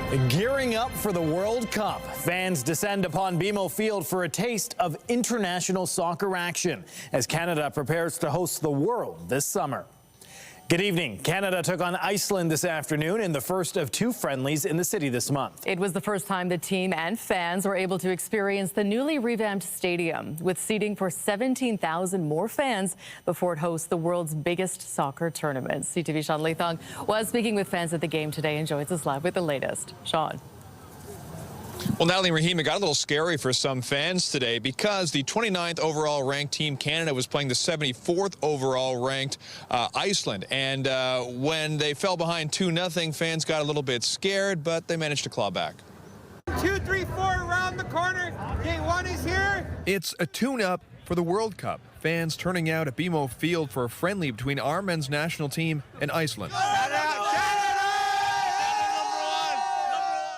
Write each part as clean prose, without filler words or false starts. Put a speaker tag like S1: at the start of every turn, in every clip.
S1: Gearing up for the World Cup, fans descend upon BMO Field for a taste of international soccer action as Canada prepares to host the World this summer. Good evening. Canada took on Iceland this afternoon in the first of two friendlies in the city this month.
S2: It was the first time the team and fans were able to experience the newly revamped stadium with seating for 17,000 more fans before it hosts the world's biggest soccer tournament. CTV Sean Leithong was speaking with fans at the game today and joins us live with the latest. Sean.
S3: Well, Natalie and Raheem, it got a little scary for some fans today because the 29th overall ranked Team Canada was playing the 74th overall ranked Iceland. And when they fell behind 2-0, fans got a little bit scared, but they managed to claw back.
S4: 2, 3, 4 around the corner. Gate 1 is here.
S5: It's a tune-up for the World Cup. Fans turning out at BMO Field for a friendly between our men's national team and Iceland.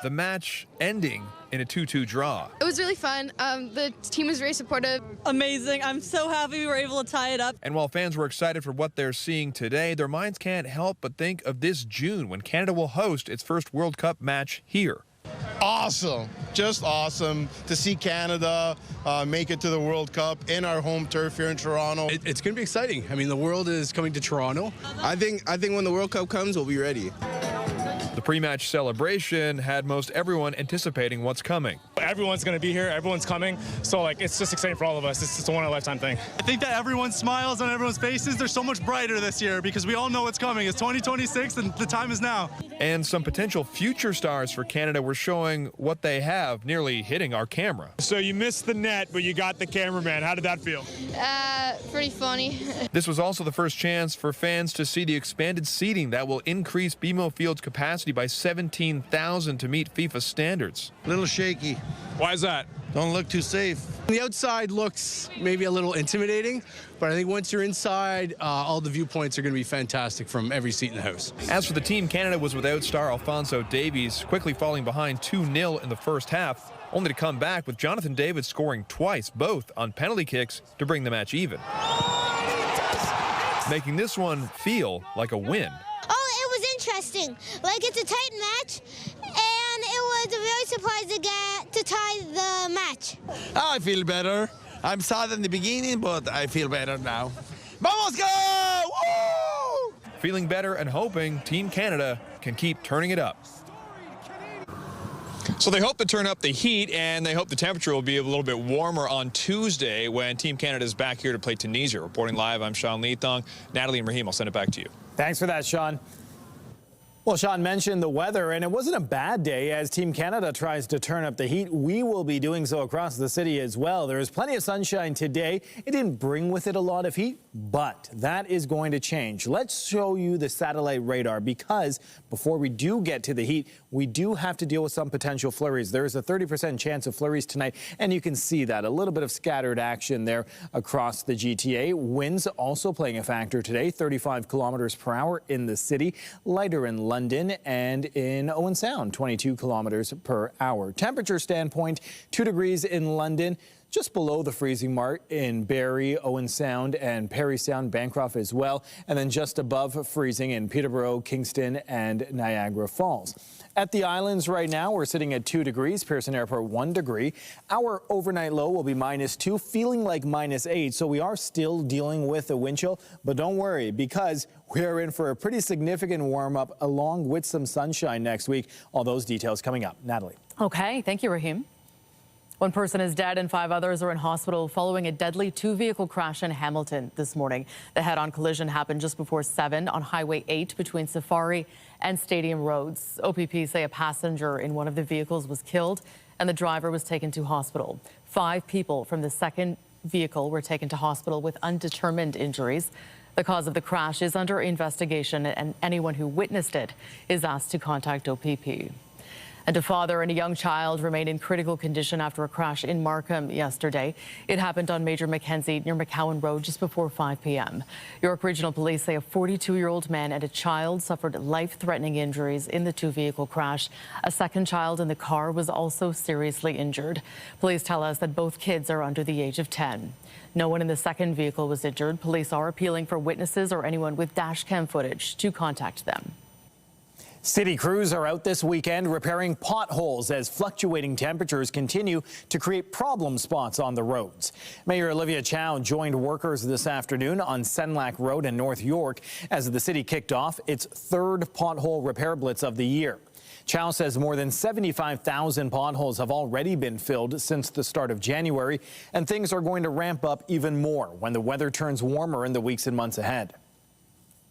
S5: The match ending in a 2-2 draw.
S6: It was really fun. The team was very supportive.
S7: Amazing. I'm so happy we were able to tie it up.
S5: And while fans were excited for what they're seeing today, their minds can't help but think of this June when Canada will host its first World Cup match here.
S8: Awesome. Just awesome to see Canada make it to the World Cup in our home turf here in Toronto.
S9: It's going to be exciting. I mean, the world is coming to Toronto.
S10: I think when the World Cup comes, we'll be ready.
S5: The pre-match celebration had most everyone anticipating what's coming.
S11: Everyone's going to be here. Everyone's coming. So, it's just exciting for all of us. It's just a one-in-a-lifetime thing.
S12: I think that everyone's smiles on everyone's faces, they're so much brighter this year because we all know what's coming. It's 2026 and the time is now.
S5: And some potential future stars for Canada were showing what they have, nearly hitting our camera.
S11: So you missed the net, but you got the cameraman. How did that feel?
S6: Pretty funny.
S5: This was also the first chance for fans to see the expanded seating that will increase BMO Field's capacity by 17,000 to meet FIFA standards.
S8: A little shaky.
S11: Why is that?
S8: Don't look too safe.
S9: The outside looks maybe a little intimidating, but I think once you're inside, all the viewpoints are going to be fantastic from every seat in the house.
S5: As for the team, Canada was without star Alphonso Davies, quickly falling behind 2-0 in the first half, only to come back with Jonathan David scoring twice, both on penalty kicks, to bring the match even, making this one feel like a win.
S13: Oh, it was interesting. It's a tight match, and it was a very surprising to tie the match.
S14: I feel better. I'm sad in the beginning, but I feel better now. Vamos go! Woo!
S5: Feeling better and hoping Team Canada can keep turning it up.
S3: So they hope to turn up the heat, and they hope the temperature will be a little bit warmer on Tuesday when Team Canada is back here to play Tunisia. Reporting live, I'm Sean Leithong. Natalie and Raheem, I'll send it back to you.
S1: Thanks for that, Sean. Well, Sean mentioned the weather, and it wasn't a bad day as Team Canada tries to turn up the heat. We will be doing so across the city as well. There is plenty of sunshine today. It didn't bring with it a lot of heat, but that is going to change. Let's show you the satellite radar because before we do get to the heat, we do have to deal with some potential flurries. There is a 30% chance of flurries tonight, and you can see that. A little bit of scattered action there across the GTA. Winds also playing a factor today, 35 kilometers per hour in the city, lighter in London and in Owen Sound, 22 kilometers per hour. Temperature standpoint, 2 degrees in London, just below the freezing mark in Barrie, Owen Sound, and Parry Sound, Bancroft as well, and then just above freezing in Peterborough, Kingston, and Niagara Falls. At the islands right now, we're sitting at 2 degrees, Pearson Airport 1 degree. Our overnight low will be -2, feeling like -8, so we are still dealing with a wind chill, but don't worry because we are in for a pretty significant warm-up along with some sunshine next week. All those details coming up. Natalie.
S2: Okay, thank you, Raheem. One person is dead and 5 others are in hospital following a deadly 2-vehicle crash in Hamilton this morning. The head-on collision happened just before 7 on Highway 8 between Safari and Stadium Roads. OPP say a passenger in one of the vehicles was killed and the driver was taken to hospital. 5 people from the second vehicle were taken to hospital with undetermined injuries. The cause of the crash is under investigation and anyone who witnessed it is asked to contact OPP. And a father and a young child remain in critical condition after a crash in Markham yesterday. It happened on Major Mackenzie near McCowan Road just before 5 p.m. York Regional Police say a 42-year-old man and a child suffered life-threatening injuries in the 2-vehicle crash. A second child in the car was also seriously injured. Police tell us that both kids are under the age of 10. No one in the second vehicle was injured. Police are appealing for witnesses or anyone with dash cam footage to contact them.
S1: City crews are out this weekend repairing potholes as fluctuating temperatures continue to create problem spots on the roads. Mayor Olivia Chow joined workers this afternoon on Senlac Road in North York as the city kicked off its third pothole repair blitz of the year. Chow says more than 75,000 potholes have already been filled since the start of January, and things are going to ramp up even more when the weather turns warmer in the weeks and months ahead.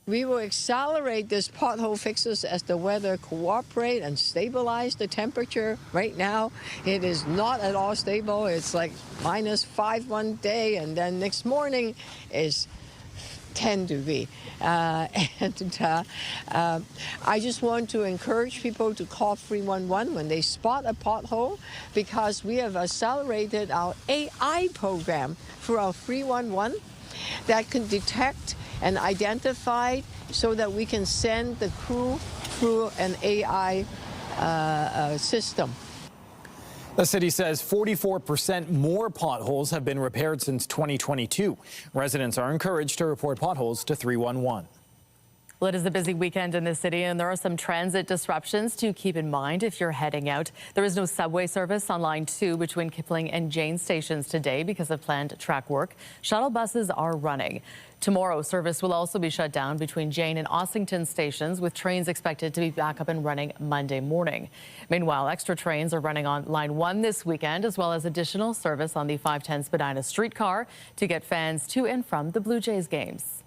S15: We will accelerate this pothole fixes as the weather cooperate and stabilize the temperature. Right now, it is not at all stable. It's like -5 one day, and then next morning is 10 degrees. I just want to encourage people to call 311 when they spot a pothole, because we have accelerated our AI program through our 311 that can detect and identify so that we can send the crew through an AI system.
S1: The city says 44% more potholes have been repaired since 2022. Residents are encouraged to report potholes to 311.
S2: Well, it is a busy weekend in the city, and there are some transit disruptions to keep in mind if you're heading out. There is no subway service on Line 2 between Kipling and Jane stations today because of planned track work. Shuttle buses are running. Tomorrow, service will also be shut down between Jane and Ossington stations, with trains expected to be back up and running Monday morning. Meanwhile, extra trains are running on Line 1 this weekend, as well as additional service on the 510 Spadina streetcar to get fans to and from the Blue Jays games.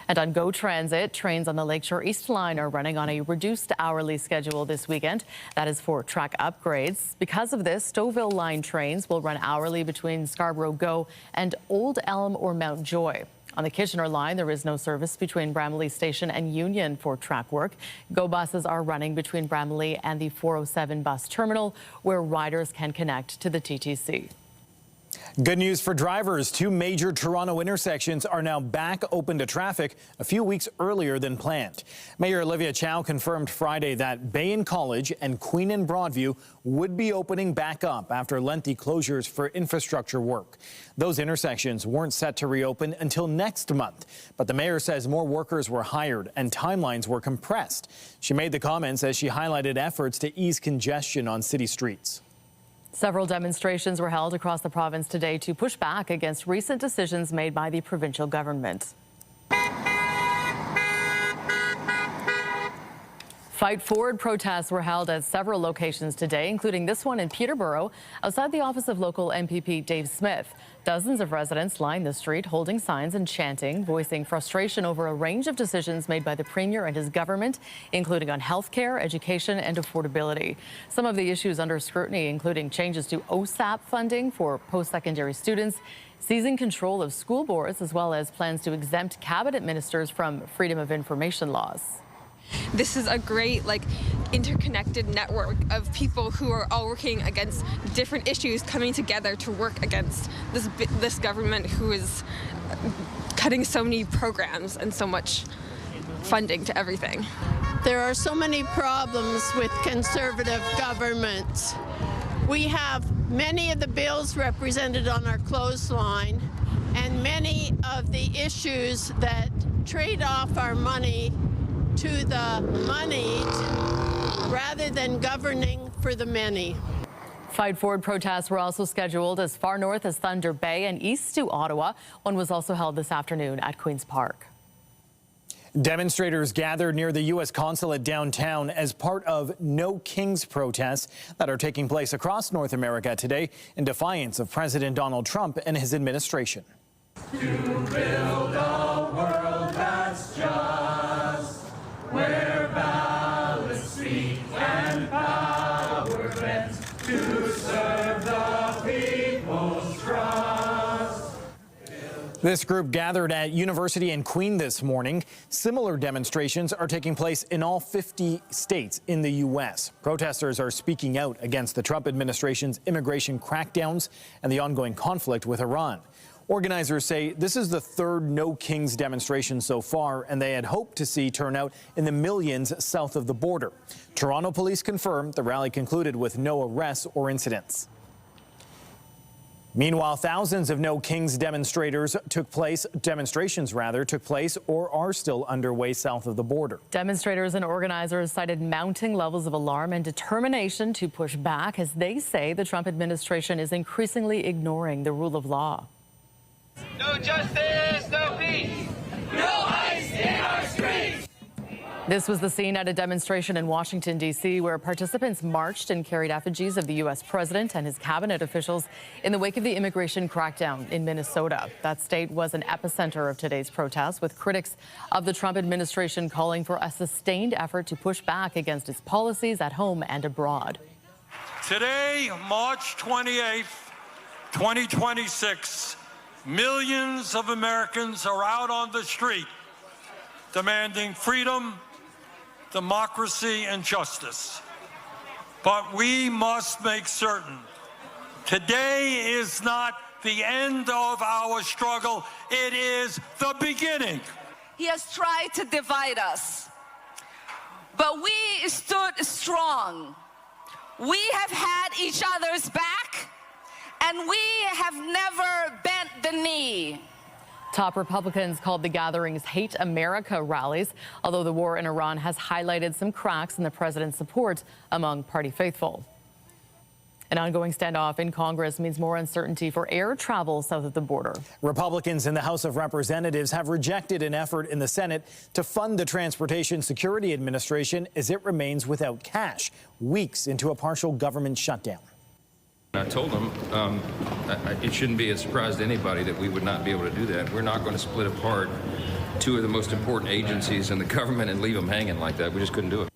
S2: And on GO Transit, trains on the Lakeshore East Line are running on a reduced hourly schedule this weekend. That is for track upgrades. Because of this, Stouffville Line trains will run hourly between Scarborough GO and Old Elm or Mount Joy. On the Kitchener Line, there is no service between Bramalea Station and Union for track work. GO buses are running between Bramalea and the 407 bus terminal, where riders can connect to the TTC.
S1: Good news for drivers. 2 major Toronto intersections are now back open to traffic a few weeks earlier than planned. Mayor Olivia Chow confirmed Friday that Bay and College and Queen and Broadview would be opening back up after lengthy closures for infrastructure work. Those intersections weren't set to reopen until next month, but the mayor says more workers were hired and timelines were compressed. She made the comments as she highlighted efforts to ease congestion on city streets.
S2: Several demonstrations were held across the province today to push back against recent decisions made by the provincial government. Fight Forward protests were held at several locations today, including this one in Peterborough, outside the office of local MPP Dave Smith. Dozens of residents lined the street, holding signs and chanting, voicing frustration over a range of decisions made by the Premier and his government, including on health care, education and affordability. Some of the issues under scrutiny, including changes to OSAP funding for post-secondary students, seizing control of school boards, as well as plans to exempt cabinet ministers from freedom of information laws.
S16: This is a great, interconnected network of people who are all working against different issues, coming together to work against this government who is cutting so many programs and so much funding to everything.
S17: There are so many problems with Conservative governments. We have many of the bills represented on our clothesline, and many of the issues that trade off our money to the moneyed rather than governing for the many.
S2: Fight Forward protests were also scheduled as far north as Thunder Bay and east to Ottawa. One was also held this afternoon at Queen's Park.
S1: Demonstrators gathered near the U.S. consulate downtown as part of No Kings protests that are taking place across North America today in defiance of President Donald Trump and his administration.
S18: To build a world that's just, where balance speak and power bends, to serve the people's trust.
S1: This group gathered at University and Queen this morning. Similar demonstrations are taking place in all 50 states in the U.S. Protesters are speaking out against the Trump administration's immigration crackdowns and the ongoing conflict with Iran. Organizers say this is the third No Kings demonstration so far, and they had hoped to see turnout in the millions south of the border. Toronto police confirmed the rally concluded with no arrests or incidents. Meanwhile, thousands of No Kings demonstrations took place or are still underway south of the border.
S2: Demonstrators and organizers cited mounting levels of alarm and determination to push back as they say the Trump administration is increasingly ignoring the rule of law.
S4: No justice, no peace. No ICE in our streets.
S2: This was the scene at a demonstration in Washington, D.C., where participants marched and carried effigies of the U.S. president and his cabinet officials in the wake of the immigration crackdown in Minnesota. That state was an epicenter of today's protests, with critics of the Trump administration calling for a sustained effort to push back against its policies at home and abroad.
S19: Today, March 28th, 2026, millions of Americans are out on the street demanding freedom, democracy, and justice. But we must make certain today is not the end of our struggle. It is the beginning.
S20: He has tried to divide us, but we stood strong. We have had each other's back, and we have never bent the knee.
S2: Top Republicans called the gatherings Hate America rallies, although the war in Iran has highlighted some cracks in the president's support among party faithful. An ongoing standoff in Congress means more uncertainty for air travel south of the border.
S1: Republicans in the House of Representatives have rejected an effort in the Senate to fund the Transportation Security Administration as it remains without cash, weeks into a partial government shutdown.
S21: I told them it shouldn't be a surprise to anybody that we would not be able to do that. We're not going to split apart two of the most important agencies in the government and leave them hanging like that. We just couldn't do it.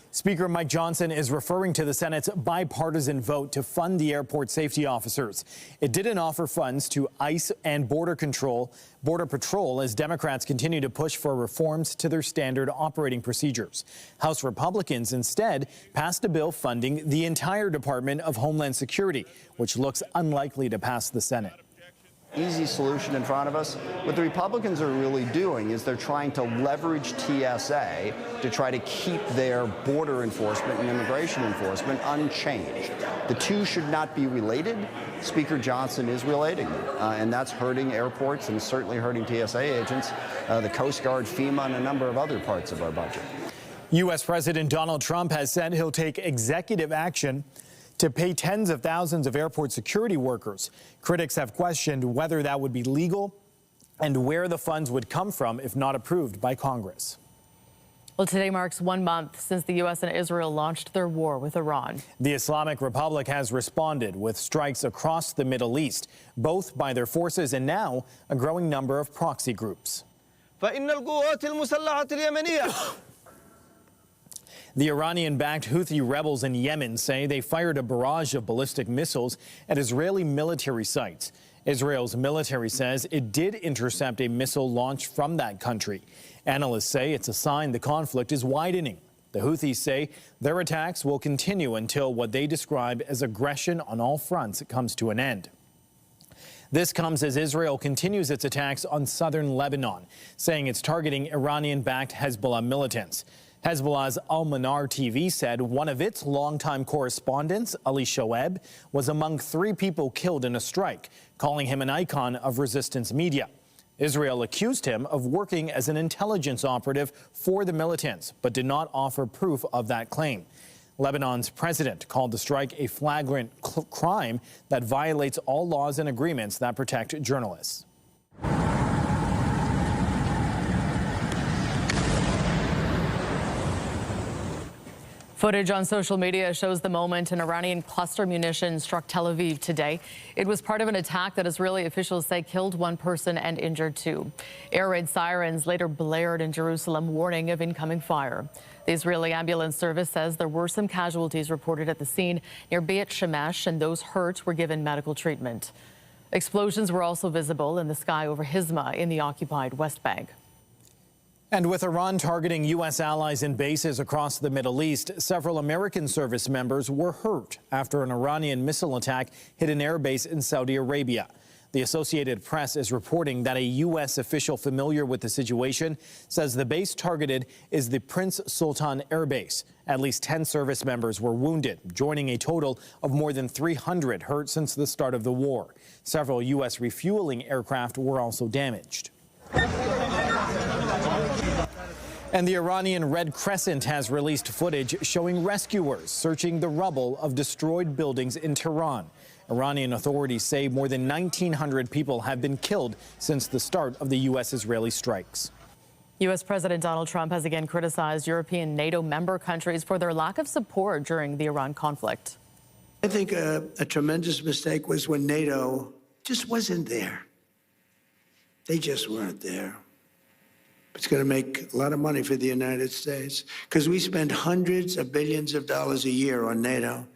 S1: Speaker Mike Johnson is referring to the Senate's bipartisan vote to fund the airport safety officers. It didn't offer funds to ICE and Border Patrol as Democrats continue to push for reforms to their standard operating procedures. House Republicans instead passed a bill funding the entire Department of Homeland Security, which looks unlikely to pass the Senate.
S22: Easy solution in front of us. What the Republicans are really doing is they're trying to leverage TSA to try to keep their border enforcement and immigration enforcement unchanged. The two should not be related. Speaker Johnson is relating them, and that's hurting airports and certainly hurting TSA agents, the Coast Guard, FEMA, and a number of other parts of our budget.
S1: U.S. President Donald Trump has said he'll take executive action to pay tens of thousands of airport security workers. Critics have questioned whether that would be legal and where the funds would come from if not approved by Congress.
S2: Well, today marks 1 month since the U.S. and Israel launched their war with Iran.
S1: The Islamic Republic has responded with strikes across the Middle East, both by their forces and now a growing number of proxy groups. The Iranian-backed Houthi rebels in Yemen say they fired a barrage of ballistic missiles at Israeli military sites. Israel's military says it did intercept a missile launched from that country. Analysts say it's a sign the conflict is widening. The Houthis say their attacks will continue until what they describe as aggression on all fronts comes to an end. This comes as Israel continues its attacks on southern Lebanon, saying it's targeting Iranian-backed Hezbollah militants. Hezbollah's Al-Manar TV said one of its longtime correspondents, Ali Shoaib, was among 3 people killed in a strike, calling him an icon of resistance media. Israel accused him of working as an intelligence operative for the militants, but did not offer proof of that claim. Lebanon's president called the strike a flagrant crime that violates all laws and agreements that protect journalists.
S2: Footage on social media shows the moment an Iranian cluster munition struck Tel Aviv today. It was part of an attack that Israeli officials say killed 1 person and injured 2. Air raid sirens later blared in Jerusalem, warning of incoming fire. The Israeli ambulance service says there were some casualties reported at the scene near Beit Shemesh, and those hurt were given medical treatment. Explosions were also visible in the sky over Hizma in the occupied West Bank.
S1: And with Iran targeting U.S. allies and bases across the Middle East, several American service members were hurt after an Iranian missile attack hit an airbase in Saudi Arabia. The Associated Press is reporting that a U.S. official familiar with the situation says the base targeted is the Prince Sultan Air Base. At least 10 service members were wounded, joining a total of more than 300 hurt since the start of the war. Several U.S. refueling aircraft were also damaged. And the Iranian Red Crescent has released footage showing rescuers searching the rubble of destroyed buildings in Tehran. Iranian authorities say more than 1,900 people have been killed since the start of the U.S.-Israeli strikes.
S2: U.S. President Donald Trump has again criticized European NATO member countries for their lack of support during the Iran conflict.
S7: I think a tremendous mistake was when NATO just wasn't there. They just weren't there. It's going to make a lot of money for the United States because we spend hundreds of billions of dollars a year on NATO,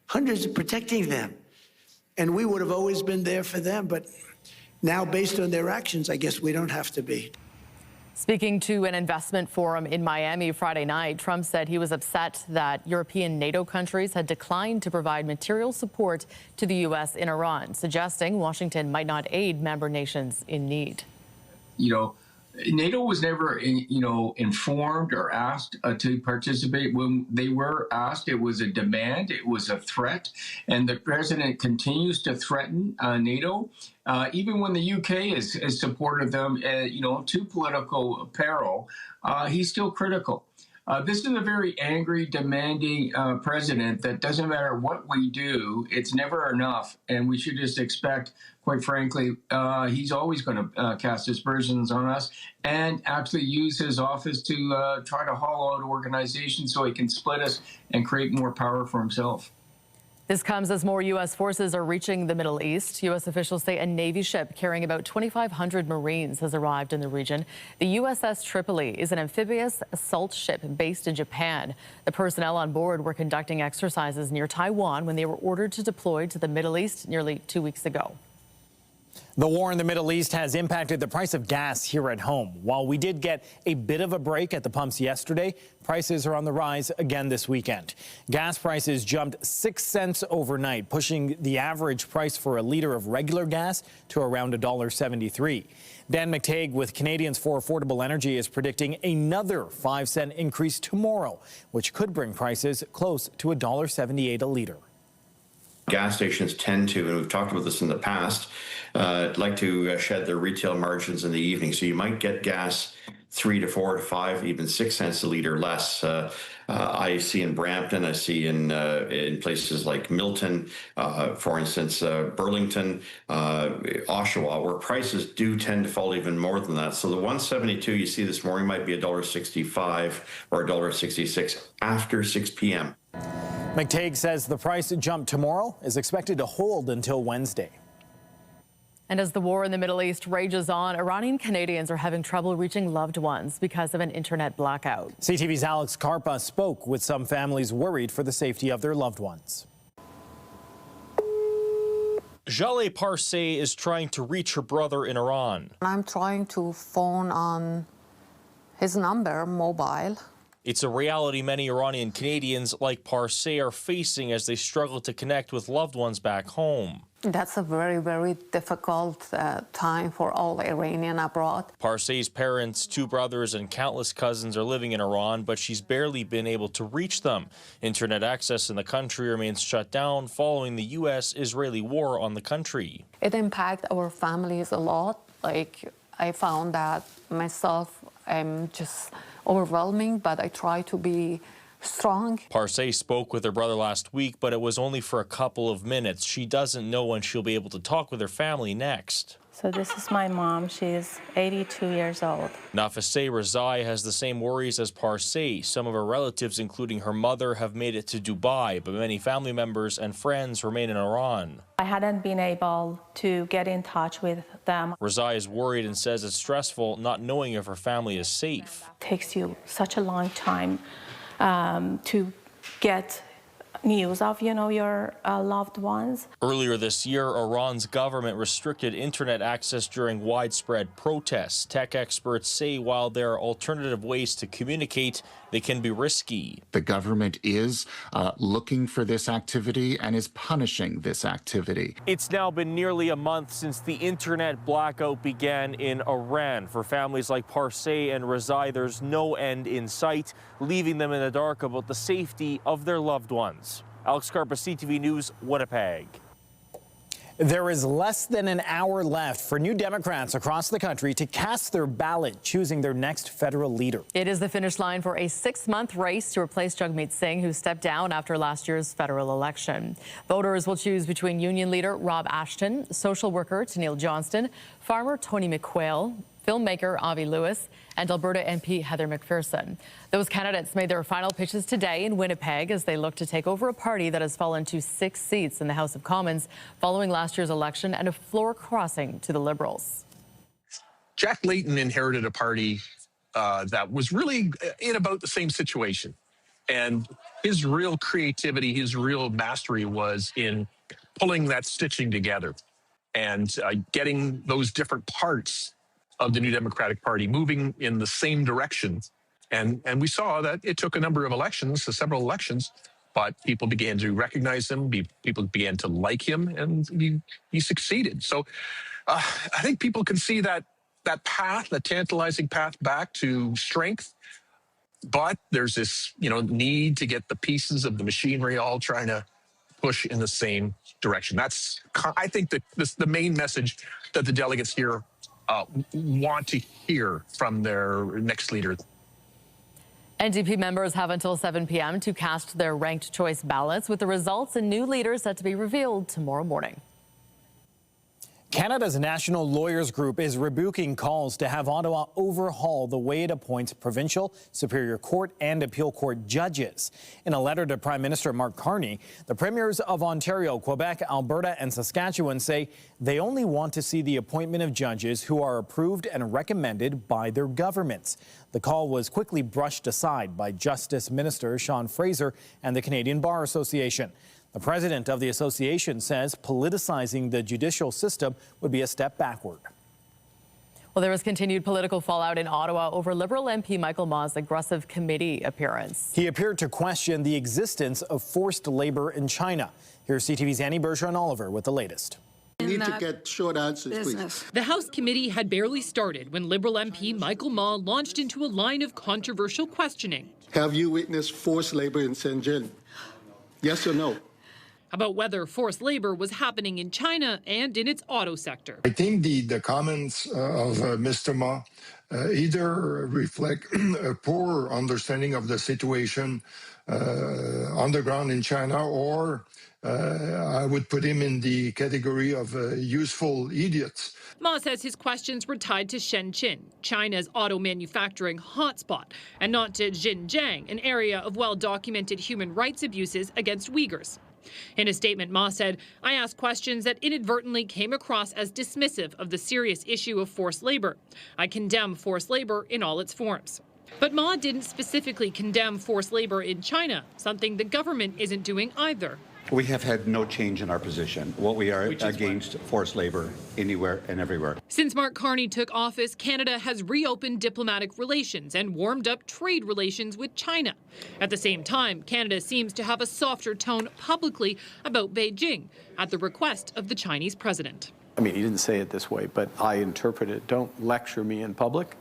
S7: hundreds of protecting them. And we would have always been there for them. But now, based on their actions, I guess we don't have to be.
S2: Speaking to an investment forum in Miami Friday night, Trump said he was upset that European NATO countries had declined to provide material support to the U.S. in Iran, suggesting Washington might not aid member nations in need.
S10: You know, NATO was never, informed or asked to participate. When they were asked, it was a demand, it was a threat, and the president continues to threaten NATO, even when the UK has supported them, to political peril. He's still critical. This is a very angry, demanding president that doesn't matter what we do, it's never enough, and we should just expect, quite frankly, he's always going to cast aspersions on us and actually use his office to try to hollow out organizations so he can split us and create more power for himself.
S2: This comes as more U.S. forces are reaching the Middle East. U.S. officials say a Navy ship carrying about 2,500 Marines has arrived in the region. The USS Tripoli is an amphibious assault ship based in Japan. The personnel on board were conducting exercises near Taiwan when they were ordered to deploy to the Middle East nearly 2 weeks ago.
S1: The war in the Middle East has impacted the price of gas here at home. While we did get a bit of a break at the pumps yesterday, prices are on the rise again this weekend. Gas prices jumped 6 cents overnight, pushing the average price for a liter of regular gas to around $1.73. Dan McTague with Canadians for Affordable Energy is predicting another 5-cent increase tomorrow, which could bring prices close to $1.78 a liter.
S23: Gas stations tend to, and we've talked about this in the past, like to shed their retail margins in the evening. So you might get gas 3 to 4 to 5, even 6 cents a liter less. I see in Brampton, I see in places like Milton, for instance, Burlington, Oshawa, where prices do tend to fall even more than that. So the 172 you see this morning might be $1.65 or $1.66 after 6 p.m.
S1: McTague says the price jump tomorrow is expected to hold until Wednesday.
S2: And as the war in the Middle East rages on, Iranian Canadians are having trouble reaching loved ones because of an internet blackout.
S1: CTV's Alex Karpa spoke with some families worried for the safety of their loved ones.
S24: Jaleh Parseh is trying to reach her brother in Iran.
S25: I'm trying to phone on his number, mobile.
S24: It's a reality many Iranian Canadians like Parseh are facing as they struggle to connect with loved ones back home.
S25: That's a very, very difficult time for all Iranian abroad.
S24: Parseh's parents, 2 brothers, and countless cousins are living in Iran, but she's barely been able to reach them. Internet access in the country remains shut down following the U.S.-Israeli war on the country.
S25: It impacts our families a lot. Like, I found that myself, I'm just overwhelming, but I try to be strong.
S24: Parseh spoke with her brother last week, but it was only for a couple of minutes. She doesn't know when she'll be able to talk with her family next.
S26: So this is my mom. She is 82 years old.
S24: Nafiseh Rezai has the same worries as Parseh. Some of her relatives, including her mother, have made it to Dubai, but many family members and friends remain in Iran.
S26: I hadn't been able to get in touch with them.
S24: Rezai is worried and says it's stressful not knowing if her family is safe.
S26: It takes you such a long time to get news of, your loved ones.
S24: Earlier this year, Iran's government restricted internet access during widespread protests. Tech experts say while there are alternative ways to communicate, they can be risky.
S6: The government is looking for this activity and is punishing this activity.
S24: It's now been nearly a month since the internet blackout began in Iran. For families like Parsay and Razai, there's no end in sight, leaving them in the dark about the safety of their loved ones. Alex Carpa, CTV News, Winnipeg.
S1: There is less than an hour left for new Democrats across the country to cast their ballot, choosing their next federal leader.
S2: It is the finish line for a 6-month race to replace Jagmeet Singh, who stepped down after last year's federal election. Voters will choose between union leader Rob Ashton, social worker Tennille Johnston, farmer Tony McQuail, filmmaker Avi Lewis, and Alberta MP Heather McPherson. Those candidates made their final pitches today in Winnipeg as they look to take over a party that has fallen to 6 seats in the House of Commons following last year's election and a floor crossing to the Liberals.
S8: Jack Layton inherited a party that was really in about the same situation. And his real creativity, his real mastery was in pulling that stitching together and getting those different parts of the New Democratic Party moving in the same direction. And we saw that it took a number of elections, several elections, but people began to recognize him, people began to like him, and he succeeded. So I think people can see that path, that tantalizing path back to strength. But there's this, need to get the pieces of the machinery all trying to push in the same direction. That's, I think, the main message that the delegates here want to hear from their next leader.
S2: NDP members have until 7 p.m. to cast their ranked choice ballots, with the results and new leaders set to be revealed tomorrow morning.
S1: Canada's National Lawyers Group is rebuking calls to have Ottawa overhaul the way it appoints provincial, Superior Court and Appeal Court judges. In a letter to Prime Minister Mark Carney, the premiers of Ontario, Quebec, Alberta and Saskatchewan say they only want to see the appointment of judges who are approved and recommended by their governments. The call was quickly brushed aside by Justice Minister Sean Fraser and the Canadian Bar Association. The president of the association says politicizing the judicial system would be a step backward.
S2: Well, there was continued political fallout in Ottawa over Liberal MP Michael Maugh's aggressive committee appearance.
S1: He appeared to question the existence of forced labor in China. Here's CTV's Annie Bergeron-Oliver with the latest.
S9: We need to get short answers, please.
S11: The House committee had barely started when Liberal MP Michael Maugh launched into a line of controversial questioning.
S9: Have you witnessed forced labor in Shenzhen? Yes or no?
S11: About whether forced labor was happening in China and in its auto sector.
S12: I think the comments of Mr. Ma either reflect a poor understanding of the situation on the ground in China, or I would put him in the category of useful idiots.
S11: Ma says his questions were tied to Shenzhen, China's auto manufacturing hotspot, and not to Xinjiang, an area of well-documented human rights abuses against Uyghurs. In a statement, Ma said, "I asked questions that inadvertently came across as dismissive of the serious issue of forced labor. I condemn forced labor in all its forms." But Ma didn't specifically condemn forced labor in China, something the government isn't doing either.
S13: We have had no change in our position. What we are against forced labor anywhere and everywhere.
S11: Since Mark Carney took office, Canada has reopened diplomatic relations and warmed up trade relations with China. At the same time, Canada seems to have a softer tone publicly about Beijing at the request of the Chinese president.
S27: I mean, he didn't say it this way, but I interpret it. Don't lecture me in public.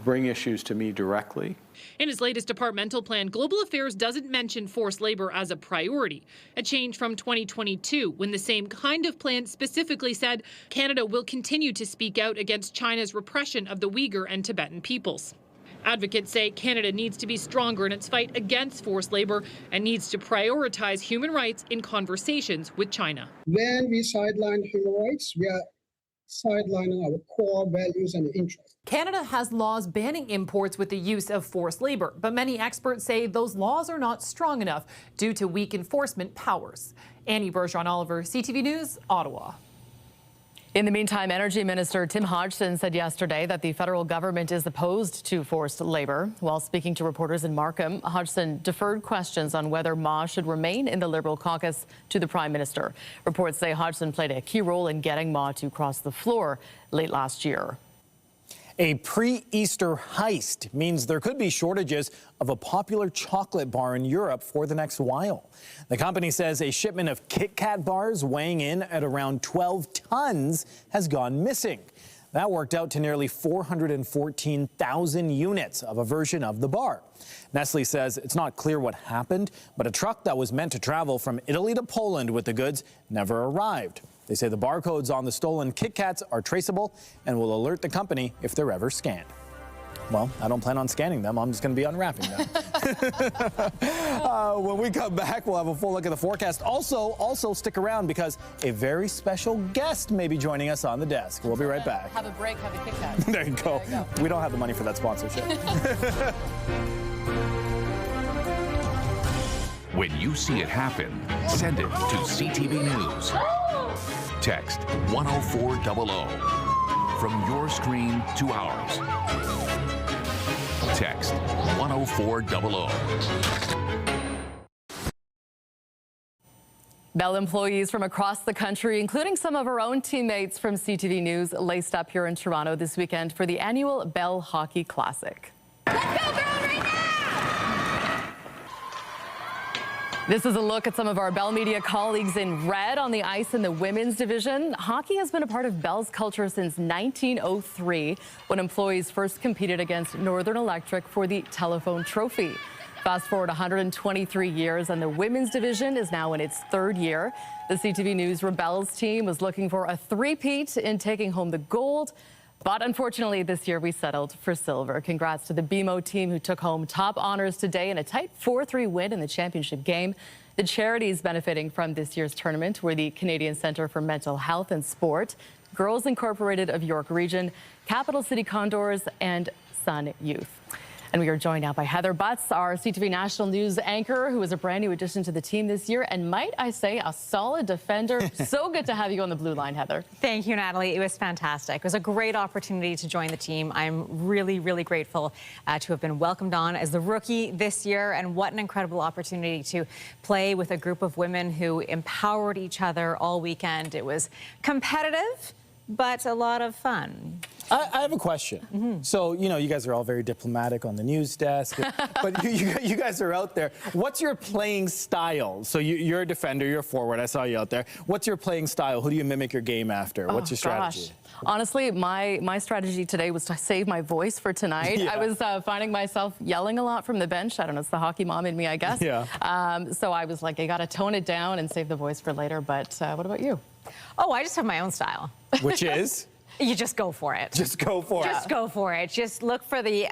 S27: Bring issues to me directly.
S11: In his latest departmental plan, Global Affairs doesn't mention forced labor as a priority, a change from 2022 when the same kind of plan specifically said Canada will continue to speak out against China's repression of the Uyghur and Tibetan peoples. Advocates say Canada needs to be stronger in its fight against forced labor and needs to prioritize human rights in conversations with China.
S28: When we sideline human rights, we are sidelining our core values and interests.
S29: Canada has laws banning imports with the use of forced labor, but many experts say those laws are not strong enough due to weak enforcement powers. Annie Bergeron-Oliver, CTV News, Ottawa.
S2: In the meantime, Energy Minister Tim Hodgson said yesterday that the federal government is opposed to forced labor. While speaking to reporters in Markham, Hodgson deferred questions on whether Ma should remain in the Liberal caucus to the Prime Minister. Reports say Hodgson played a key role in getting Ma to cross the floor late last year.
S1: A pre-Easter heist means there could be shortages of a popular chocolate bar in Europe for the next while. The company says a shipment of Kit Kat bars weighing in at around 12 tons has gone missing. That worked out to nearly 414,000 units of a version of the bar. Nestle says it's not clear what happened, but a truck that was meant to travel from Italy to Poland with the goods never arrived. They say the barcodes on the stolen Kit Kats are traceable and will alert the company if they're ever scanned. Well, I don't plan on scanning them. I'm just going to be unwrapping them. When we come back, we'll have a full look at the forecast. Also stick around because a very special guest may be joining us on the desk. We'll be right back.
S2: Have a break, have a Kit Kat.
S1: There you go. We don't have the money for that sponsorship.
S3: When you see it happen, send it to CTV News. Text 10400 from your screen to ours. Text 10400.
S2: Bell employees from across the country, including some of our own teammates from CTV News, laced up here in Toronto this weekend for the annual Bell Hockey Classic. Let's go, Bell, right now! This is a look at some of our Bell Media colleagues in red on the ice in the women's division. Hockey has been a part of Bell's culture since 1903, when employees first competed against Northern Electric for the Telephone Trophy. Fast forward 123 years, and the women's division is now in its third year. The CTV News Rebels team was looking for a three-peat in taking home the gold, but unfortunately this year we settled for silver. Congrats to the BMO team who took home top honors today in a tight 4-3 win in the championship game. The charities benefiting from this year's tournament were the Canadian Centre for Mental Health and Sport, Girls Incorporated of York Region, Capital City Condors, and Sun Youth. And we are joined now by Heather Butts, our CTV National News anchor, who is a brand new addition to the team this year, and might I say, a solid defender. So good to have you on the blue line, Heather.
S4: Thank you, Natalie. It was fantastic. It was a great opportunity to join the team. I'm really, really grateful to have been welcomed on as the rookie this year, and what an incredible opportunity to play with a group of women who empowered each other all weekend. It was competitive, but a lot of fun.
S1: I have a question. So, you know, you guys are all very diplomatic on the news desk, but you guys are out there. What's your playing style? So you're a defender, you're a forward. I saw you out there. What's your playing style? Who do you mimic your game after? What's your strategy?
S2: Gosh. Honestly, my strategy today was to save my voice for tonight. I was finding myself yelling a lot from the bench. I don't know, it's the hockey mom in me, I guess. So I was like, I got to tone it down and save the voice for later. But what about you?
S4: Oh, I just have my own style.
S1: Which is?
S4: You just go for it.
S1: Just go for it.
S4: Just go for it. Just look for the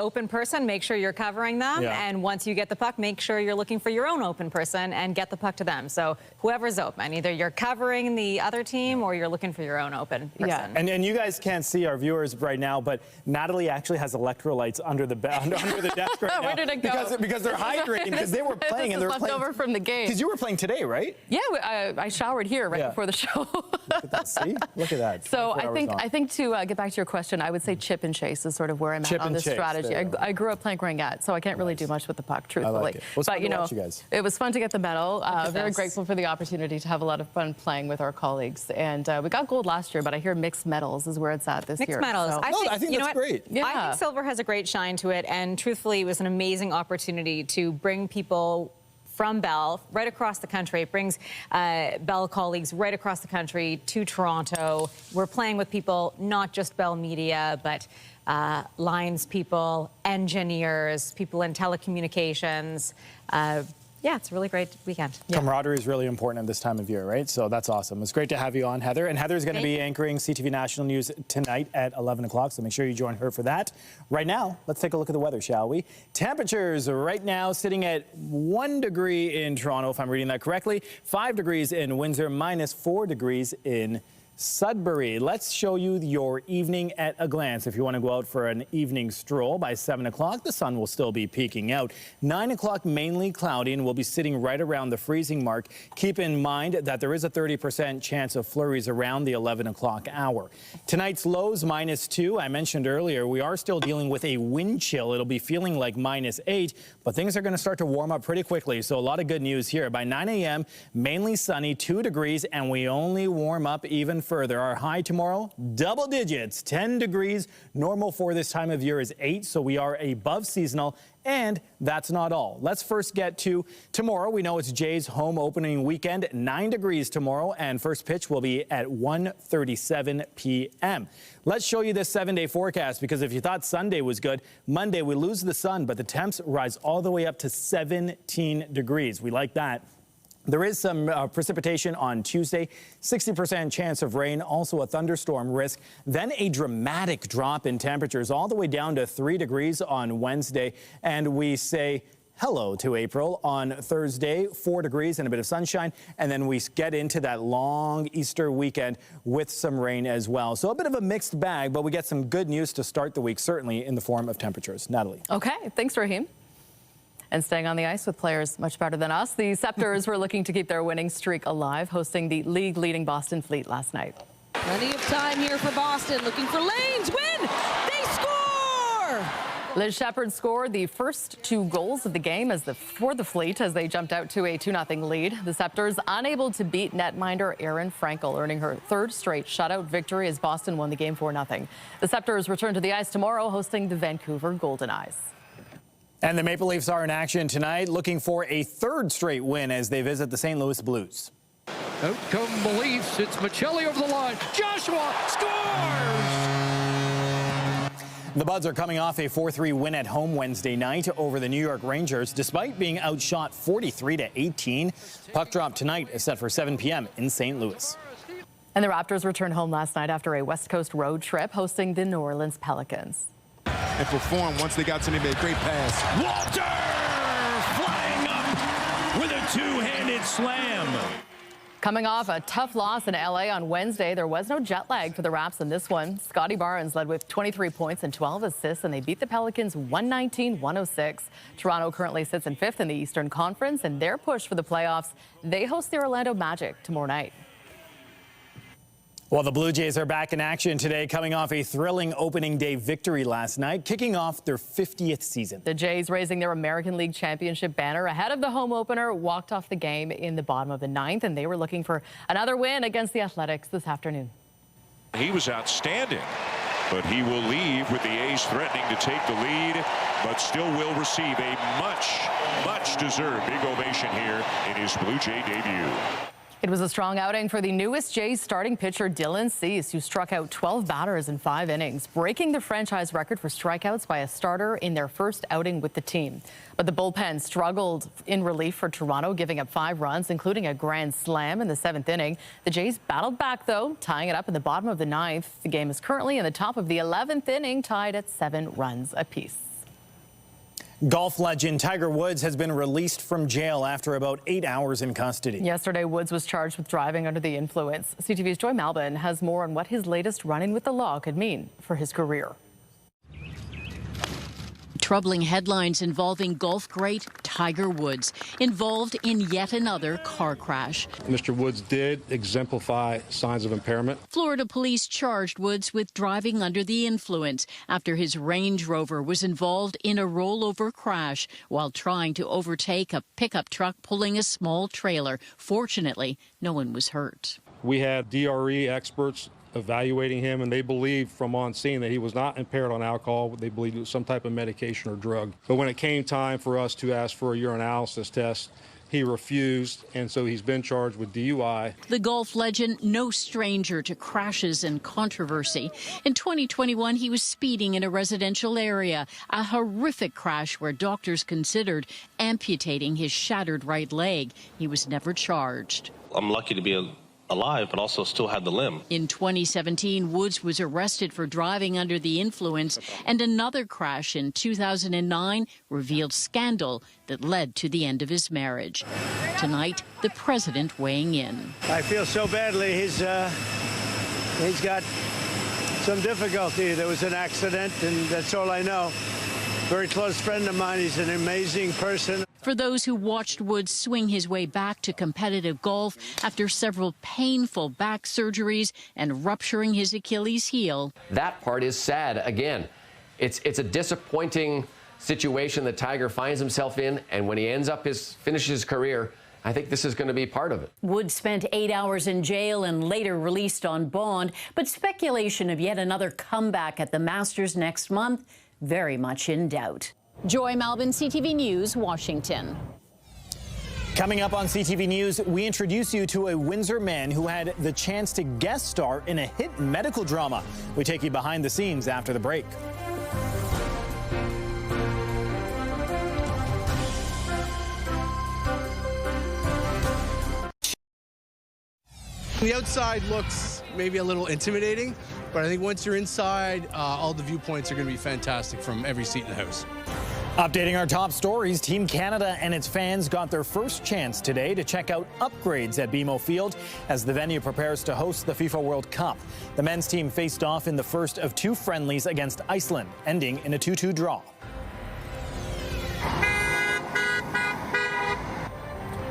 S4: open person. Make sure you're covering them. And once you get the puck, make sure you're looking for your own open person and get the puck to them. So whoever's open, either you're covering the other team or you're looking for your own open person.
S1: And you guys can't see our viewers right now, but Natalie actually has electrolytes under the desk right now.
S2: Where did it go?
S1: Because they're hydrating, because they were playing and they were playing
S2: over from the game.
S1: Because you were playing today, right?
S2: Yeah, I showered here right before the show.
S1: Look at that. See? Look at that.
S2: So I think to get back to your question, I would say chip and chase is sort of where I'm at on this strategy. I grew up playing ringette, so I can't really do much with the puck, truthfully.
S1: I like it. But you know,
S2: it was fun to get the medal. Very grateful for the opportunity to have a lot of fun playing with our colleagues. And we got gold last year, but I hear mixed medals is where it's at this year.
S4: Mixed medals.
S2: So.
S4: I
S1: think that's great.
S4: I think silver has a great shine to it, and truthfully, it was an amazing opportunity to bring people from Bell right across the country. It brings Bell colleagues right across the country to Toronto. We're playing with people, not just Bell Media, but lines people, engineers, people in telecommunications. Yeah, it's a really great weekend.
S1: Camaraderie is really important at this time of year, right? So that's awesome. It's great to have you on, Heather. And Heather's going to be anchoring CTV National News tonight at 11 o'clock, so make sure you join her for that. Right now, let's take a look at the weather, shall we? Temperatures right now sitting at 1 degree in Toronto, if I'm reading that correctly, 5 degrees in Windsor, -4 degrees in Sudbury. Let's show you your evening at a glance. If you want to go out for an evening stroll by 7 o'clock, the sun will still be peeking out. 9 o'clock, mainly cloudy, and we'll be sitting right around the freezing mark. Keep in mind that there is a 30% chance of flurries around the 11 o'clock hour. Tonight's lows -2. I mentioned earlier, we are still dealing with a wind chill. It'll be feeling like -8, but things are going to start to warm up pretty quickly. So a lot of good news here. By 9 a.m., mainly sunny, 2 degrees, and we only warm up even further. Our high tomorrow, double digits, 10 degrees. Normal for this time of year is 8, so we are above seasonal. And that's not all. Let's first get to tomorrow. We know it's Jay's home opening weekend, 9 degrees tomorrow, and first pitch will be at 1:37 p.m. Let's show you this 7-day forecast, because if you thought Sunday was good, Monday we lose the sun, but the temps rise all the way up to 17 degrees. We like that. There is some precipitation on Tuesday, 60% chance of rain, also a thunderstorm risk. Then a dramatic drop in temperatures all the way down to 3 degrees on Wednesday. And we say hello to April on Thursday, 4 degrees and a bit of sunshine. And then we get into that long Easter weekend with some rain as well. So a bit of a mixed bag, but we get some good news to start the week, certainly in the form of temperatures. Natalie.
S2: Okay, thanks, Raheem. And staying on the ice with players much better than us, the Scepters were looking to keep their winning streak alive, hosting the league-leading Boston Fleet last night.
S5: Plenty of time here for Boston, looking for lanes. Win! They score!
S2: Liz Shepherd scored the first 2 goals of the game for the Fleet as they jumped out to a 2-0 lead. The Scepters unable to beat netminder Erin Frankel, earning her 3rd straight shutout victory as Boston won the game 4-0. The Scepters return to the ice tomorrow, hosting the Vancouver Golden Eyes.
S1: And the Maple Leafs are in action tonight, looking for a 3rd straight win as they visit the St. Louis Blues.
S14: Out come the Leafs. It's Michelli over the line. Joshua scores!
S1: The Buds are coming off a 4-3 win at home Wednesday night over the New York Rangers, despite being outshot 43-18. Puck drop tonight is set for 7 p.m. in St. Louis.
S2: And the Raptors returned home last night after a West Coast road trip, hosting the New Orleans Pelicans.
S15: And perform once they got to him. A great pass.
S16: Walter flying up with a 2-handed slam.
S2: Coming off a tough loss in LA on Wednesday, there was no jet lag for the Raps in this one. Scotty Barnes led with 23 points and 12 assists, and they beat the Pelicans 119-106. Toronto currently sits in 5th in the Eastern Conference, and their push for the playoffs, they host the Orlando Magic tomorrow night.
S1: Well, the Blue Jays are back in action today, coming off a thrilling opening day victory last night, kicking off their 50th season.
S2: The Jays, raising their American League Championship banner ahead of the home opener, walked off the game in the bottom of the 9th, and they were looking for another win against the Athletics this afternoon.
S17: He was outstanding, but he will leave with the A's threatening to take the lead, but still will receive a much deserved big ovation here in his Blue Jay debut.
S2: It was a strong outing for the newest Jays starting pitcher Dylan Cease, who struck out 12 batters in 5 innings, breaking the franchise record for strikeouts by a starter in their first outing with the team. But the bullpen struggled in relief for Toronto, giving up 5 runs, including a grand slam in the 7th inning. The Jays battled back, though, tying it up in the bottom of the 9th. The game is currently in the top of the 11th inning, tied at 7 runs apiece.
S1: Golf legend Tiger Woods has been released from jail after about 8 hours in custody.
S2: Yesterday, Woods was charged with driving under the influence. CTV's Joy Malbin has more on what his latest run-in with the law could mean for his career.
S18: Troubling headlines involving golf great Tiger Woods, involved in yet another car crash.
S19: Mr. Woods did exemplify signs of impairment.
S18: Florida police charged Woods with driving under the influence after his Range Rover was involved in a rollover crash while trying to overtake a pickup truck pulling a small trailer. Fortunately, no one was hurt.
S19: We had DRE experts evaluating him, and they believed from on scene that he was not impaired on alcohol. They believed it was some type of medication or drug. But when it came time for us to ask for a urinalysis test, he refused, and so he's been charged with DUI.
S18: The golf legend, no stranger to crashes and controversy. In 2021, he was speeding in a residential area, a horrific crash where doctors considered amputating his shattered right leg. He was never charged.
S20: I'm lucky to be alive, but also still had the limb.
S18: In 2017, Woods was arrested for driving under the influence, and another crash in 2009 revealed scandal that led to the end of his marriage. Tonight, the president weighing in.
S21: I feel so badly. His
S6: He's got some difficulty. There was an accident, and that's all I know. Very close friend of mine. He's an amazing person.
S18: For those who watched Woods swing his way back to competitive golf after several painful back surgeries and rupturing his Achilles heel.
S7: That part is sad. Again, it's a disappointing situation that Tiger finds himself in, and when he finishes his career, I think this is going to be part of it.
S10: Woods spent 8 hours in jail and later released on bond, but speculation of yet another comeback at the Masters next month very much in doubt.
S21: Joy Malvin, CTV News, Washington.
S1: Coming up on CTV News, we introduce you to a Windsor man who had the chance to guest star in a hit medical drama. We take you behind the scenes after the break.
S22: The outside looks maybe a little intimidating, but I think once you're inside, all the viewpoints are going to be fantastic from every seat in the house.
S1: Updating our top stories, Team Canada and its fans got their first chance today to check out upgrades at BMO Field as the venue prepares to host the FIFA World Cup. The men's team faced off in the first of 2 friendlies against Iceland, ending in a 2-2 draw.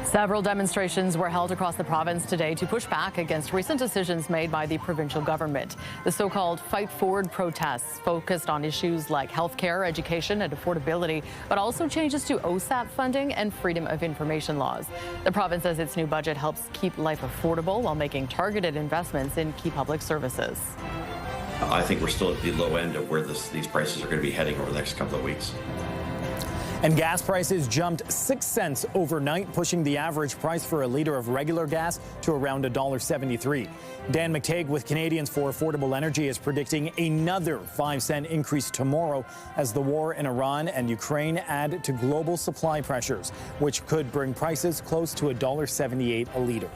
S2: Several demonstrations were held across the province today to push back against recent decisions made by the provincial government. The so-called Fight Forward protests focused on issues like healthcare, education, and affordability, but also changes to OSAP funding and freedom of information laws. The province says its new budget helps keep life affordable while making targeted investments in key public services.
S23: I think we're still at the low end of where these prices are going to be heading over the next couple of weeks.
S1: And gas prices jumped 6 cents overnight, pushing the average price for a liter of regular gas to around $1.73. Dan McTague with Canadians for Affordable Energy is predicting another 5-cent increase tomorrow as the war in Iran and Ukraine add to global supply pressures, which could bring prices close to $1.78 a liter.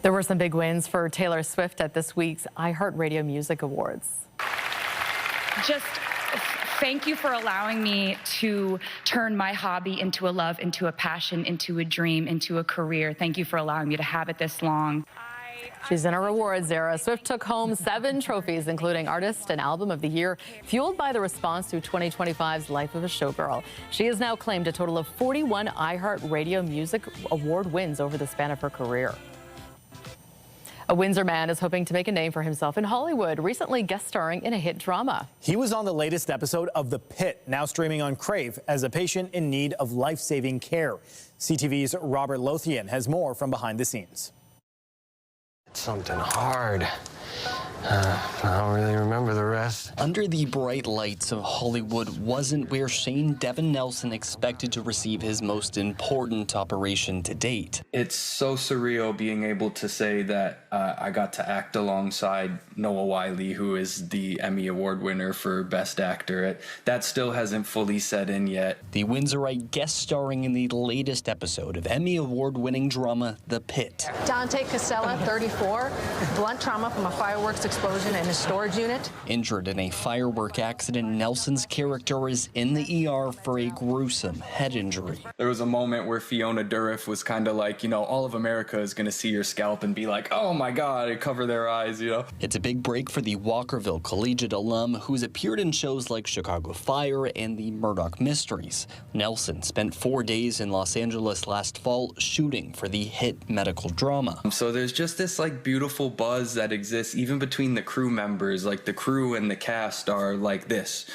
S2: There were some big wins for Taylor Swift at this week's iHeart Radio Music Awards.
S24: Just thank you for allowing me to turn my hobby into a love, into a passion, into a dream, into a career. Thank you for allowing me to have it this long.
S2: She's in her awards era. Swift took home 7 trophies, including Artist and Album of the Year, fueled by the response to 2025's Life of a Showgirl. She has now claimed a total of 41 iHeart Radio Music Award wins over the span of her career. A Windsor man is hoping to make a name for himself in Hollywood, recently guest starring in a hit drama.
S1: He was on the latest episode of The Pit, now streaming on Crave, as a patient in need of life-saving care. CTV's Robert Lothian has more from behind the scenes.
S25: Something hard. I don't really remember the rest.
S26: Under the bright lights of Hollywood wasn't where Shane Devin Nelson expected to receive his most important operation to date.
S30: It's so surreal being able to say that I got to act alongside Noah Wyle, who is the Emmy Award winner for Best Actor. That still hasn't fully set in yet.
S26: The Windsorite guest starring in the latest episode of Emmy Award-winning drama The Pit.
S31: Dante Casella, 34, blunt trauma from a fireworks explosion in his storage unit.
S26: Injured in a firework accident, Nelson's character is in the ER for a gruesome head injury.
S30: There was a moment where Fiona Dourif was kind of like, all of America is going to see your scalp and be like, oh my God, and cover their eyes,
S26: It's a big break for the Walkerville Collegiate alum who's appeared in shows like Chicago Fire and the Murdoch Mysteries. Nelson spent 4 days in Los Angeles last fall shooting for the hit medical drama.
S30: So there's just this beautiful buzz that exists even between the crew members, the crew and the cast are like this,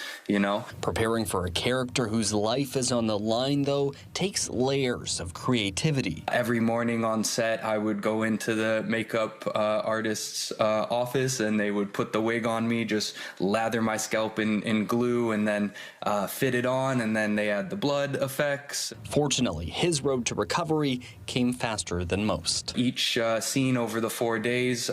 S26: Preparing for a character whose life is on the line, though, takes layers of creativity.
S30: Every morning on set, I would go into the makeup artist's office and they would put the wig on me, just lather my scalp in glue and then fit it on, and then they add the blood effects.
S26: Fortunately, his road to recovery came faster than most.
S30: Each scene over the 4 days,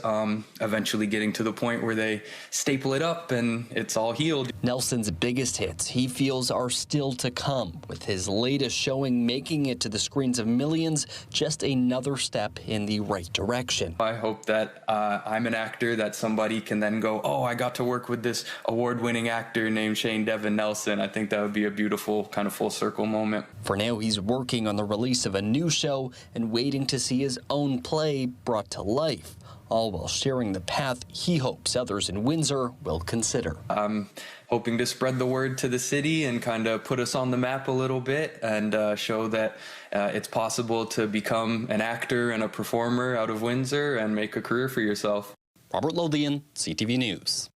S30: eventually getting to the point where they staple it up and it's all healed.
S26: Nelson's biggest hits, he feels, are still to come, with his latest showing making it to the screens of millions, just another step in the right direction.
S30: I hope that I'm an actor that somebody can then go, oh, I got to work with this award-winning actor named Shane Devin Nelson. I think that would be a beautiful kind of full circle moment.
S26: For now, he's working on the release of a new show and waiting to see his own play brought to life all while sharing the path he hopes others in Windsor will consider.
S30: I'm hoping to spread the word to the city and kind of put us on the map a little bit and show that it's possible to become an actor and a performer out of Windsor and make a career for yourself.
S26: Robert Lothian, CTV News.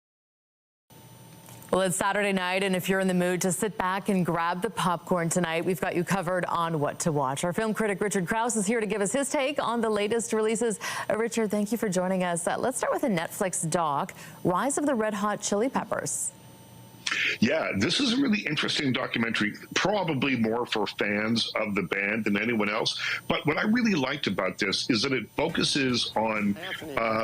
S2: Well, it's Saturday night, and if you're in the mood to sit back and grab the popcorn tonight, we've got you covered on what to watch. Our film critic Richard Krause is here to give us his take on the latest releases. Richard, thank you for joining us. Let's start with a Netflix doc, Rise of the Red Hot Chili Peppers.
S3: Yeah, this is a really interesting documentary, probably more for fans of the band than anyone else. But what I really liked about this is that it focuses on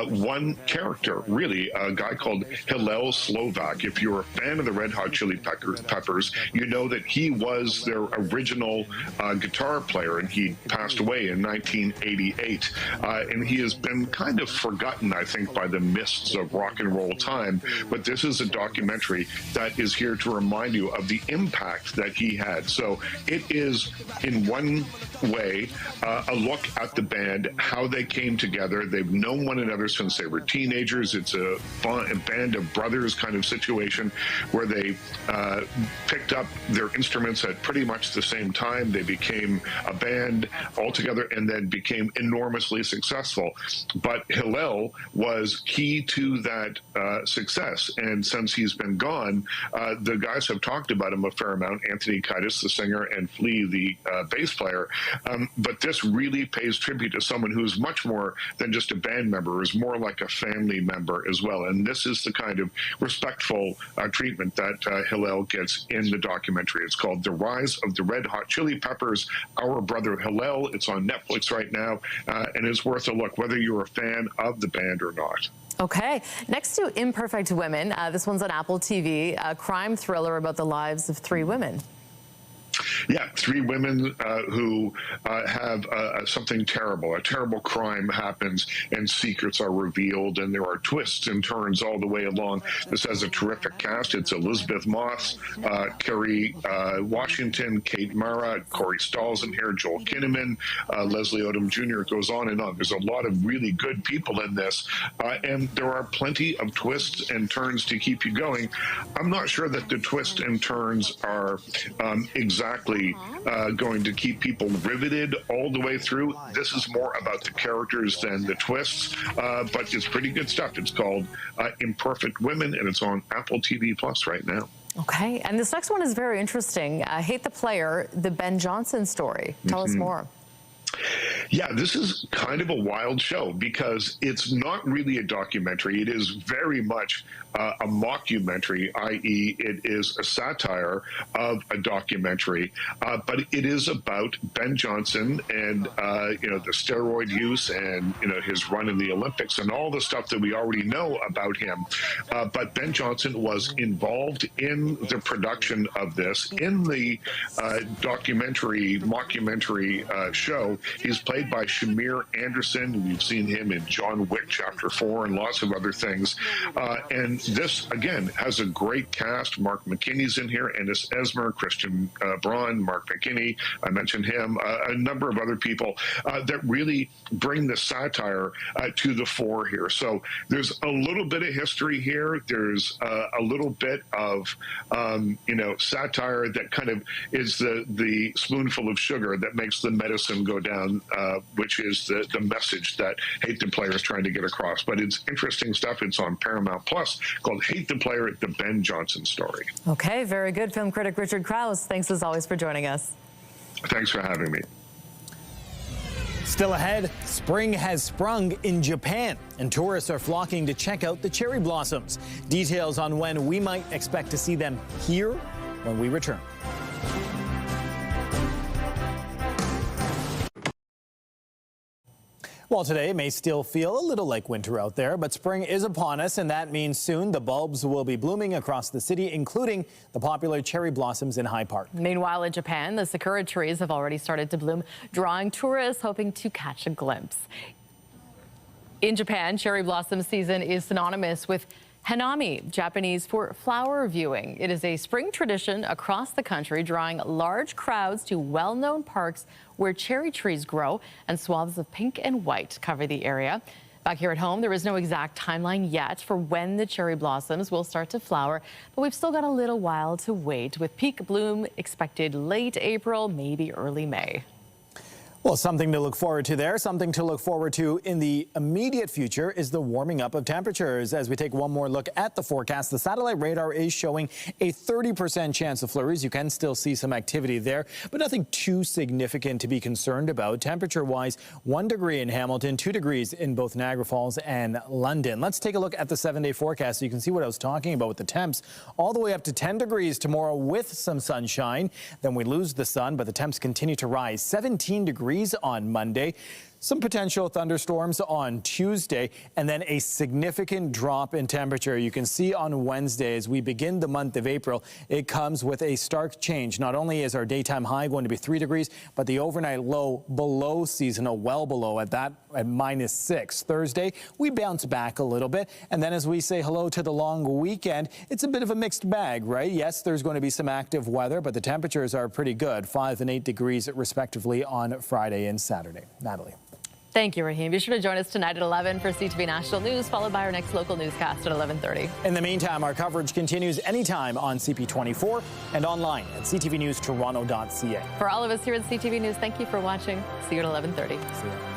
S3: one character, really, a guy called Hillel Slovak. If you're a fan of the Red Hot Chili Peppers, you know that he was their original guitar player, and he passed away in 1988. And he has been kind of forgotten, I think, by the mists of rock and roll time. But this is a documentary that is here to remind you of the impact that he had. So it is, in one way, a look at the band, how they came together. They've known one another since they were teenagers. It's a band of brothers kind of situation where they picked up their instruments at pretty much the same time. They became a band altogether and then became enormously successful. But Hillel was key to that success. And since he's been gone, the guys have talked about him a fair amount, Anthony Kiedis, the singer, and Flea, the bass player. But this really pays tribute to someone who's much more than just a band member, is more like a family member as well. And this is the kind of respectful treatment that Hillel gets in the documentary. It's called The Rise of the Red Hot Chili Peppers, Our Brother Hillel. It's on Netflix right now, and it's worth a look, whether you're a fan of the band or not.
S2: Okay. Next to Imperfect Women, this one's on Apple TV, a crime thriller about the lives of 3 women.
S3: Yeah, 3 women who have something terrible. A terrible crime happens and secrets are revealed, and there are twists and turns all the way along. This has a terrific cast. It's Elizabeth Moss, Kerry Washington, Kate Mara, Corey Stahl's in here, Joel Kinnaman, Leslie Odom Jr. It goes on and on. There's a lot of really good people in this, and there are plenty of twists and turns to keep you going. I'm not sure that the twists and turns are exactly going to keep people riveted all the way through. This is more about the characters than the twists, but it's pretty good stuff. It's called Imperfect Women, and it's on Apple TV Plus right now.
S2: Okay, and this next one is very interesting. Hate the Player, the Ben Johnson story. Tell us more.
S3: Yeah, this is kind of a wild show because it's not really a documentary. It is very much a mockumentary, i.e. it is a satire of a documentary, but it is about Ben Johnson and, the steroid use and, his run in the Olympics and all the stuff that we already know about him. But Ben Johnson was involved in the production of this. In the mockumentary show, he's played by Shamir Anderson. We've seen him in John Wick Chapter 4 and lots of other things. And this, again, has a great cast. Mark McKinney's in here, Ennis Esmer, Christian Braun, Mark McKinney, I mentioned him, a number of other people that really bring the satire to the fore here. So there's a little bit of history here. There's a little bit of, satire that kind of is the spoonful of sugar that makes the medicine go down, which is the message that Hate the Player is trying to get across. But it's interesting stuff. It's on Paramount Plus, called Hate the Player, the Ben Johnson story.
S2: Okay, very good. Film critic Richard Krause, thanks as always for joining us.
S3: Thanks for having me.
S1: Still ahead, spring has sprung in Japan, and tourists are flocking to check out the cherry blossoms. Details on when we might expect to see them here when we return. Well, today may still feel a little like winter out there, but spring is upon us, and that means soon the bulbs will be blooming across the city, including the popular cherry blossoms in High Park.
S2: Meanwhile, in Japan, the sakura trees have already started to bloom, drawing tourists hoping to catch a glimpse. In Japan, cherry blossom season is synonymous with Hanami, Japanese for flower viewing. It is a spring tradition across the country, drawing large crowds to well-known parks where cherry trees grow and swaths of pink and white cover the area. Back here at home, there is no exact timeline yet for when the cherry blossoms will start to flower, but we've still got a little while to wait, with peak bloom expected late April, maybe early May.
S1: Well, something to look forward to there. Something to look forward to in the immediate future is the warming up of temperatures. As we take one more look at the forecast, the satellite radar is showing a 30% chance of flurries. You can still see some activity there, but nothing too significant to be concerned about. Temperature-wise, 1 degree in Hamilton, 2 degrees in both Niagara Falls and London. Let's take a look at the 7-day forecast so you can see what I was talking about with the temps. All the way up to 10 degrees tomorrow with some sunshine. Then we lose the sun, but the temps continue to rise. 17 degrees on Monday. Some potential thunderstorms on Tuesday, and then a significant drop in temperature. You can see on Wednesday as we begin the month of April, it comes with a stark change. Not only is our daytime high going to be 3 degrees, but the overnight low below seasonal, well below at -6. Thursday, we bounce back a little bit. And then as we say hello to the long weekend, it's a bit of a mixed bag, right? Yes, there's going to be some active weather, but the temperatures are pretty good, 5 and 8 degrees respectively on Friday and Saturday. Natalie.
S2: Thank you, Raheem. Be sure to join us tonight at 11 for CTV National News, followed by our next local newscast at 11:30.
S1: In the meantime, our coverage continues anytime on CP24 and online at ctvnewstoronto.ca.
S2: For all of us here at CTV News, thank you for watching. See you at 11:30.
S1: See you.